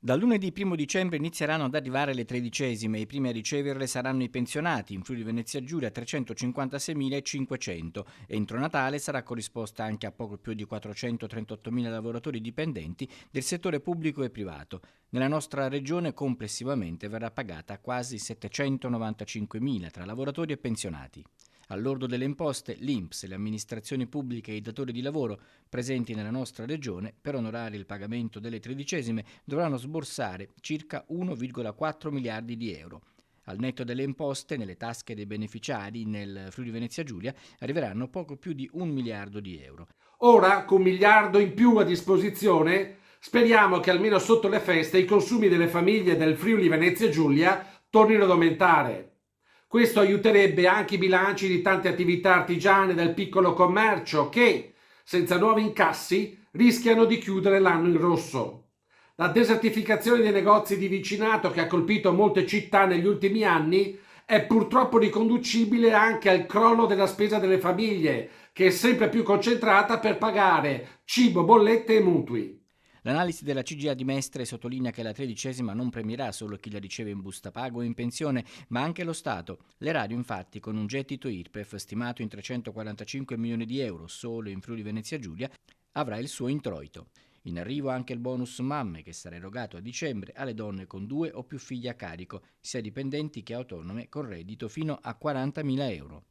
Dal lunedì 1 dicembre inizieranno ad arrivare le tredicesime e i primi a riceverle saranno i pensionati, in Friuli Venezia Giulia 356.500. Entro Natale sarà corrisposta anche a poco più di 438.000 lavoratori dipendenti del settore pubblico e privato. Nella nostra regione complessivamente verrà pagata quasi 795.000 tra lavoratori e pensionati. Al lordo delle imposte, l'INPS, le amministrazioni pubbliche e i datori di lavoro presenti nella nostra regione, per onorare il pagamento delle tredicesime, dovranno sborsare circa 1,4 miliardi di euro. Al netto delle imposte, nelle tasche dei beneficiari nel Friuli Venezia Giulia arriveranno poco più di 1 miliardo di euro. Ora, con 1 miliardo in più a disposizione, speriamo che almeno sotto le feste i consumi delle famiglie del Friuli Venezia Giulia tornino ad aumentare. Questo aiuterebbe anche i bilanci di tante attività artigiane del piccolo commercio che, senza nuovi incassi, rischiano di chiudere l'anno in rosso. La desertificazione dei negozi di vicinato che ha colpito molte città negli ultimi anni è purtroppo riconducibile anche al crollo della spesa delle famiglie, che è sempre più concentrata per pagare cibo, bollette e mutui. L'analisi della CGIA di Mestre sottolinea che la tredicesima non premierà solo chi la riceve in busta paga o in pensione, ma anche lo Stato. L'erario, infatti, con un gettito IRPEF stimato in 345 milioni di euro solo in Friuli Venezia Giulia, avrà il suo introito. In arrivo anche il bonus mamme, che sarà erogato a dicembre alle donne con 2 o più figli a carico, sia dipendenti che autonome con reddito fino a 40.000 euro.